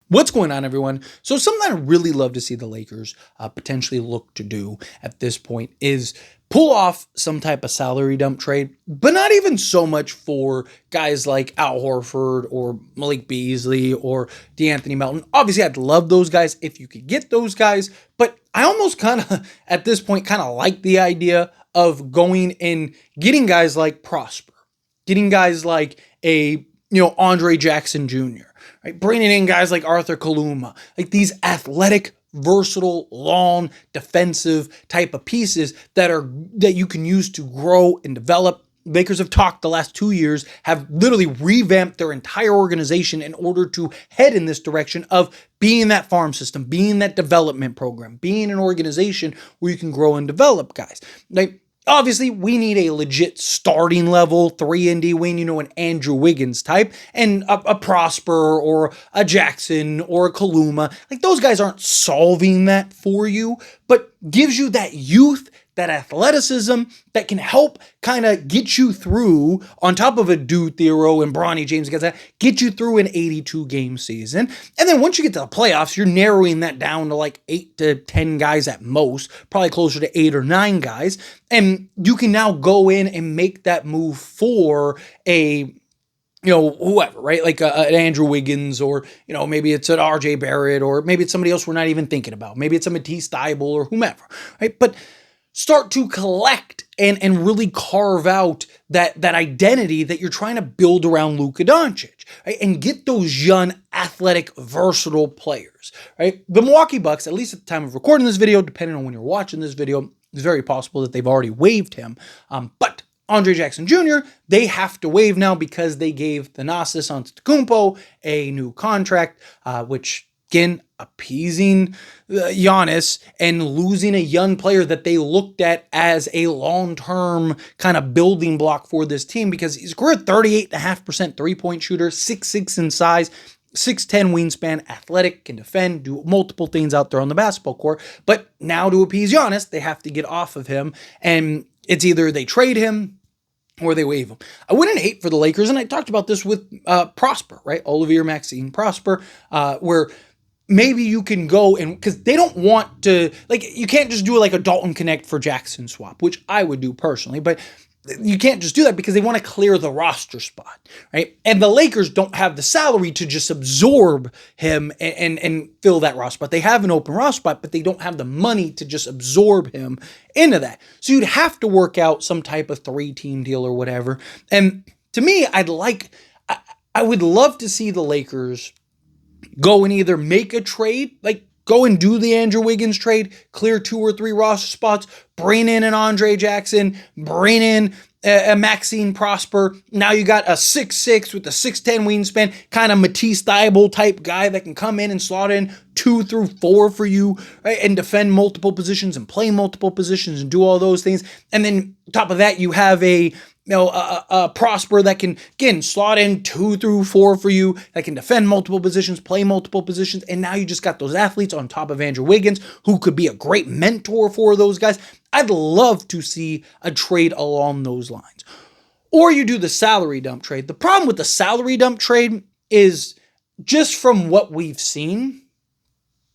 What's going on, everyone? So something I really love to see the Lakers potentially look to do at this point is pull off some type of salary dump trade, but not even so much for guys like Al Horford or Malik Beasley or DeAnthony Melton. Obviously, I'd love those guys if you could get those guys, but I almost kind of, at this point, kind of like the idea of going and getting guys like Prosper, getting guys like Andre Jackson Jr., right? Bringing in guys like Arthur Kaluma, like these athletic, versatile, long, defensive type of pieces that you can use to grow and develop. Lakers have talked the last 2 years, have literally revamped their entire organization in order to head in this direction of being that farm system, being that development program, being an organization where you can grow and develop guys. Like, obviously, we need a legit starting level 3-and-D wing, an Andrew Wiggins type, and a Prosper or a Jackson or a Kaluma. Like, those guys aren't solving that for you, but gives you that youth, that athleticism that can help kind of get you through, on top of a Dude Theroux and Bronny James, get you through an 82-game season. And then once you get to the playoffs, you're narrowing that down to like 8 to 10 guys at most, probably closer to 8 or 9 guys. And you can now go in and make that move for whoever, right? Like an Andrew Wiggins, or, maybe it's an RJ Barrett, or maybe it's somebody else we're not even thinking about. Maybe it's a Matisse Thybulle or whomever, right? But start to collect and really carve out that identity that you're trying to build around Luka Doncic, right? And get those young, athletic, versatile players, right? The Milwaukee Bucks, at least at the time of recording this video, depending on when you're watching this video, it's very possible that they've already waived him. But Andre Jackson Jr., they have to waive now because they gave Thanasis Antetokounmpo a new contract, which, again, appeasing Giannis and losing a young player that they looked at as a long-term kind of building block for this team, because he's a career 38.5% three-point shooter, 6'6" in size, 6'10" wingspan, athletic, can defend, do multiple things out there on the basketball court. But now, to appease Giannis, they have to get off of him, and it's either they trade him or they waive him. I wouldn't hate for the Lakers, and I talked about this with Prosper, right? Olivier-Maxence Prosper, where maybe you can go and, because they don't want to, like, you can't just do like a Dalton Connect for Jackson swap, which I would do personally, but you can't just do that because they want to clear the roster spot, right? And the Lakers don't have the salary to just absorb him and fill that roster spot. They have an open roster spot, but they don't have the money to just absorb him into that. So you'd have to work out some type of 3-team deal or whatever. And to me, I would love to see the Lakers go and either make a trade, like go and do the Andrew Wiggins trade, clear 2 or 3 roster spots, bring in an Andre Jackson, bring in a Maxine Prosper. Now you got a 6'6" with a 6'10" wingspan, kind of Matisse Thybulle type guy that can come in and slot in 2 through 4 for you, right? And defend multiple positions and play multiple positions and do all those things. And then on top of that, you have a Prosper that can, again, slot in 2 through 4 for you, that can defend multiple positions, play multiple positions, and now you just got those athletes on top of Andrew Wiggins, who could be a great mentor for those guys. I'd love to see a trade along those lines. Or you do the salary dump trade. The problem with the salary dump trade is, just from what we've seen,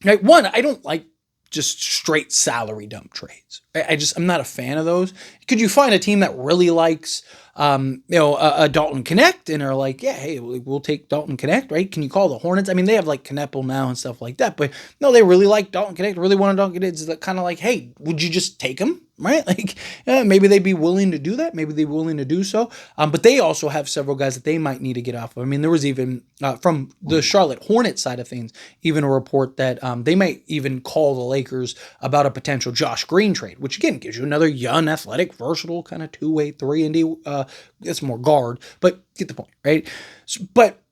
right? One, I don't like just straight salary dump trades. I'm not a fan of those. Could you find a team that really likes, a Dalton Connect and are like, yeah, hey, we'll take Dalton Connect, right? Can you call the Hornets? I mean, they have like Kneppel now and stuff like that, but no, they really like Dalton Connect, really want Dalton Connect. It's kind of like, hey, would you just take him? Right? Like, maybe they'd be willing to do that. Maybe they'd be willing to do so. But they also have several guys that they might need to get off of. I mean, there was even, from the Charlotte Hornets side of things, even a report that they might even call the Lakers about a potential Josh Green trade, which again gives you another young, athletic, versatile kind of 2-way 3-and-D. It's more guard, but get the point, right? But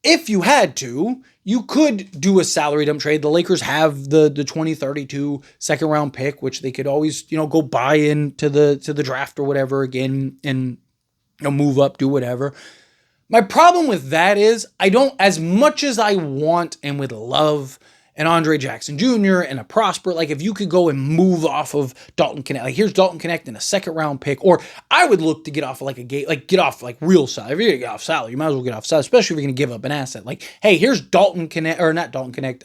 if you had to, you could do a salary dump trade. The Lakers have the 2032 second round pick, which they could always, go buy into the draft or whatever again, and move up, do whatever. My problem with that is, I don't, as much as I want and would love an Andre Jackson Jr. and a Prosper, like if you could go and move off of Dalton Connect, like here's Dalton Connect and a second round pick, or I would look to get off of like a gate, like get off like real salary. If you're gonna get off salary, you might as well get off salary, especially if you're gonna give up an asset. Like, hey, here's Dalton Connect, or not Dalton Connect,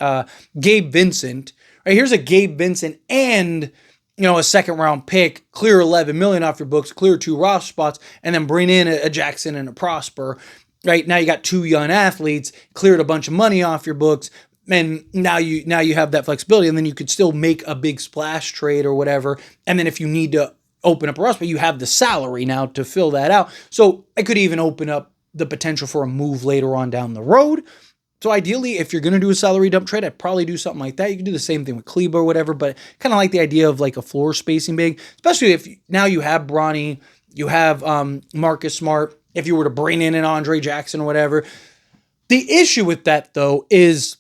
Gabe Vincent. Right, here's a Gabe Vincent and a second round pick, clear 11 million off your books, clear 2 roster spots, and then bring in a Jackson and a Prosper. Right now you got 2 young athletes, cleared a bunch of money off your books. And now you have that flexibility, and then you could still make a big splash trade or whatever. And then if you need to open up a roster, you have the salary now to fill that out. So I could even open up the potential for a move later on down the road. So ideally, if you're going to do a salary dump trade, I'd probably do something like that. You can do the same thing with Kleba or whatever, but kind of like the idea of like a floor spacing big, especially if now you have Bronny, you have Marcus Smart, if you were to bring in an Andre Jackson or whatever. The issue with that, though, is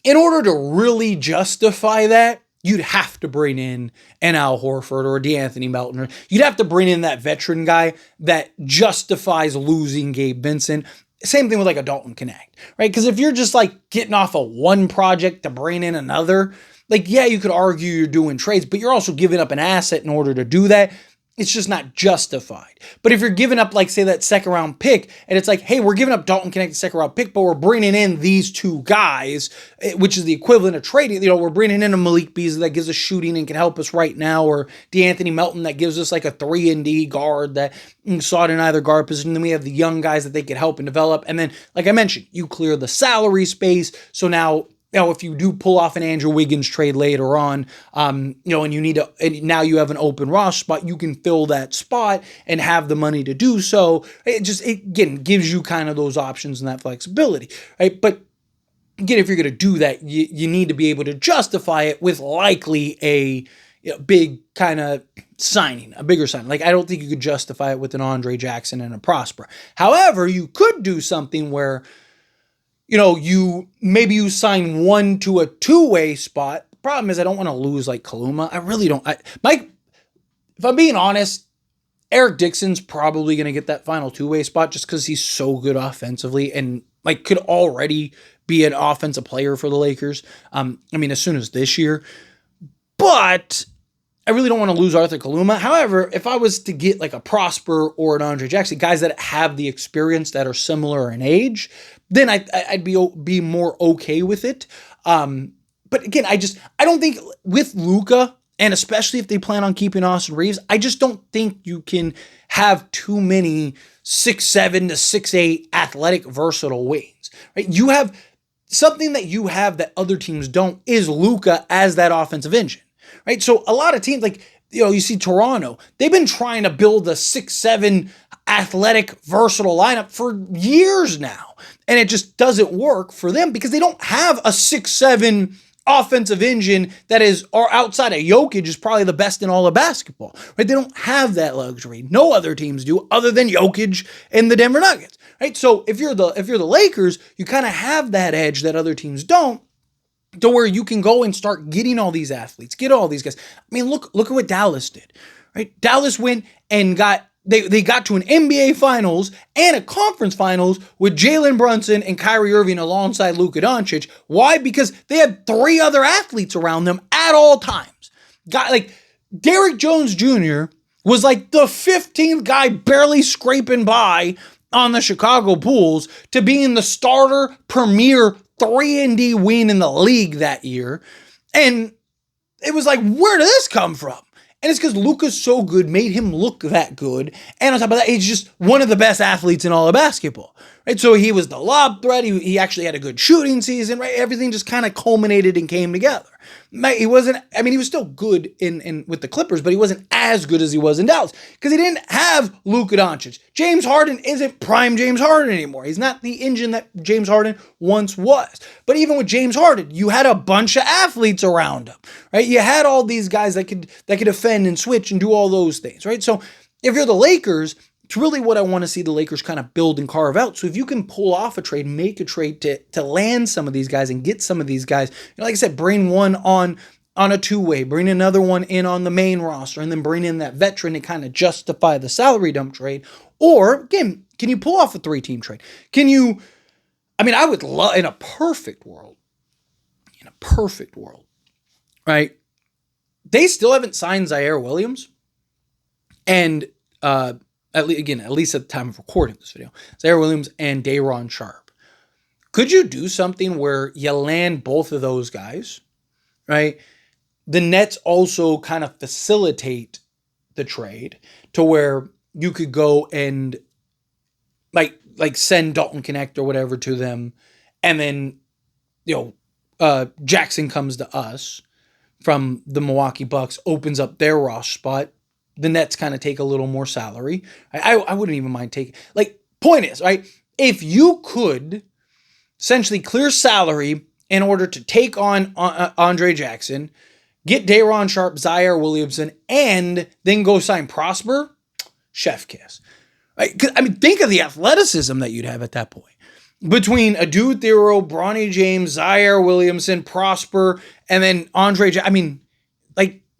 in order to really justify that, you'd have to bring in an Al Horford or a DeAnthony Melton. You'd have to bring in that veteran guy that justifies losing Gabe Vincent. Same thing with like a Dalton Connect, right? Because if you're just like getting off of one project to bring in another, like, yeah, you could argue you're doing trades, but you're also giving up an asset in order to do that. It's just not justified. But if you're giving up, like, say, that second round pick, and it's like, hey, we're giving up Dalton Connect, the second round pick, but we're bringing in these 2 guys, which is the equivalent of trading. We're bringing in a Malik Beasley that gives us shooting and can help us right now, or DeAnthony Melton that gives us like a 3-and-D guard that sought in either guard position. Then we have the young guys that they could help and develop. And then, like I mentioned, you clear the salary space. So now, if you do pull off an Andrew Wiggins trade later on, and you need to, and now you have an open roster spot, you can fill that spot and have the money to do so. It again gives you kind of those options and that flexibility, right? But again, if you're going to do that, you need to be able to justify it with likely a big kind of signing, a bigger signing. Like, I don't think you could justify it with an Andre Jackson and a Prosper. However, you could do something where you sign one to a 2-way spot. The problem is I don't want to lose like Kaluma. I really don't. Mike, if I'm being honest, Eric Dixon's probably going to get that final 2-way spot just because he's so good offensively and like could already be an offensive player for the Lakers. As soon as this year. But I really don't want to lose Arthur Kaluma. However, if I was to get like a Prosper or an Andre Jackson, guys that have the experience that are similar in age, then I'd be more okay with it. But again, I don't think with Luka, and especially if they plan on keeping Austin Reeves, I just don't think you can have too many 6'7" to 6'8" athletic, versatile wings. Right? You have something that you have that other teams don't is Luka as that offensive engine. Right? So a lot of teams, like, you see Toronto, they've been trying to build a 6'7" athletic, versatile lineup for years now. And it just doesn't work for them because they don't have a 6'7" offensive engine that is, or outside of Jokic, is probably the best in all of basketball. Right? They don't have that luxury. No other teams do other than Jokic and the Denver Nuggets. Right? So if you're the Lakers, you kind of have that edge that other teams don't, to where you can go and start getting all these athletes, get all these guys. Look at what Dallas did, right? Dallas went and they got to an NBA Finals and a conference finals with Jalen Brunson and Kyrie Irving alongside Luka Doncic. Why? Because they had 3 other athletes around them at all times. Like Derrick Jones Jr. was like the 15th guy barely scraping by on the Chicago Bulls to being the starter premier 3-and-D wing in the league that year. And it was like, where did this come from? And it's because Luka's so good, made him look that good. And on top of that, he's just one of the best athletes in all of basketball. Right? So he was the lob threat. He actually had a good shooting season, right? Everything just kind of culminated and came together. He was still good in with the Clippers, but he wasn't as good as he was in Dallas because he didn't have Luka Doncic. James Harden isn't prime James Harden anymore. He's not the engine that James Harden once was. But even with James Harden, you had a bunch of athletes around him, right? You had all these guys that could defend and switch and do all those things, right? So if you're the Lakers, it's really what I want to see the Lakers kind of build and carve out. So if you can pull off a trade, make a trade to land some of these guys and get some of these guys, like I said, bring one on a 2-way, bring another one in on the main roster, and then bring in that veteran to kind of justify the salary dump trade. Or, again, can you pull off a 3-team trade? I would love, in a perfect world, in a perfect world, right? They still haven't signed Zaire Williams. And at least at the time of recording this video, Zaire Williams and Day'Ron Sharpe. Could you do something where you land both of those guys, right? The Nets also kind of facilitate the trade to where you could go and like send Dalton Connect or whatever to them, and then Jackson comes to us from the Milwaukee Bucks, opens up their roster spot. The Nets kind of take a little more salary. I wouldn't even mind taking, point is, right? If you could essentially clear salary in order to take on Andre Jackson, get Day'Ron Sharpe, Zaire Williamson, and then go sign Prosper, chef kiss. Right? Think of the athleticism that you'd have at that point. Between Adu Thero, Bronny James, Zaire Williamson, Prosper, and then Andre Jackson.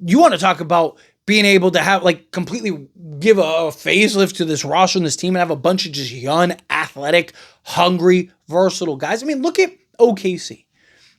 You want to talk about being able to have, completely give a facelift to this roster and this team and have a bunch of just young, athletic, hungry, versatile guys. Look at OKC.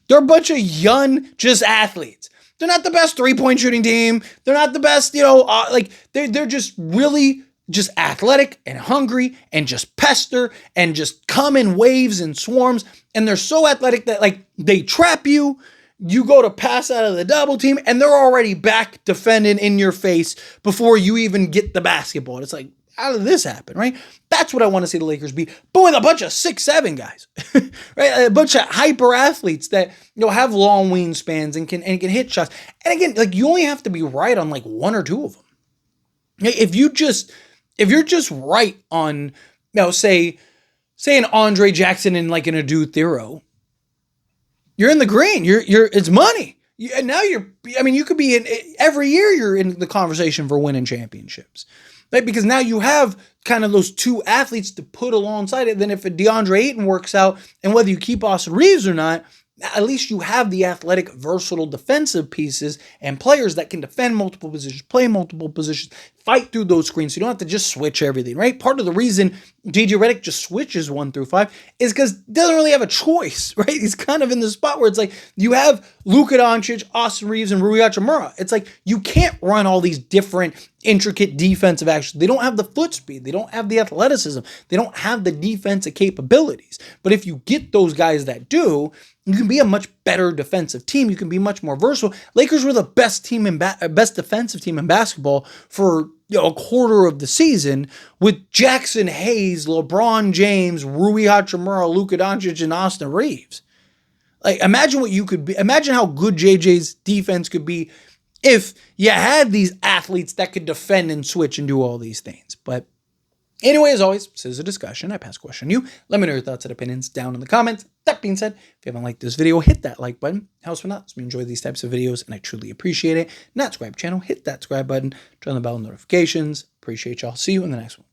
They're a bunch of young, just athletes. They're not the best three-point shooting team. They're not the best, they're just really just athletic and hungry and just pester and just come in waves and swarms. And they're so athletic that, they trap you. You go to pass out of the double team, and they're already back defending in your face before you even get the basketball. And it's like, how did this happen, right? That's what I want to see the Lakers be, but with a bunch of 6'7" guys, right? A bunch of hyper athletes that have long wingspans and can hit shots. And again, you only have to be right on one or two of them. If you're just right on, say an Andre Jackson and an Adu Thero, you're in the green. It's money. And now you could be in every year. You're in the conversation for winning championships, right? Because now you have kind of those two athletes to put alongside it. Then if a DeAndre Ayton works out, and whether you keep Austin Reeves or not, at least you have the athletic, versatile defensive pieces and players that can defend multiple positions, play multiple positions, fight through those screens. So you don't have to just switch everything, right? Part of the reason JJ Redick just switches 1 through 5 is because he doesn't really have a choice, right? He's kind of in the spot where it's you have Luka Doncic, Austin Reeves, and Rui Hachimura. It's you can't run all these different intricate defensive actions. They don't have the foot speed. They don't have the athleticism. They don't have the defensive capabilities. But if you get those guys that do, you can be a much better defensive team. You can be much more versatile. Lakers were the best best defensive team in basketball for a quarter of the season with Jackson Hayes, LeBron James, Rui Hachimura, Luka Doncic, and Austin Reeves. Imagine what you could be. Imagine how good JJ's defense could be if you had these athletes that could defend and switch and do all these things. But anyway, as always, this is a discussion. I pass the question to you. Let me know your thoughts and opinions down in the comments. That being said, if you haven't liked this video, hit that like button. Helps me out. So we enjoy these types of videos, and I truly appreciate it. Not subscribe channel, hit that subscribe button, turn on the bell notifications. Appreciate y'all. See you in the next one.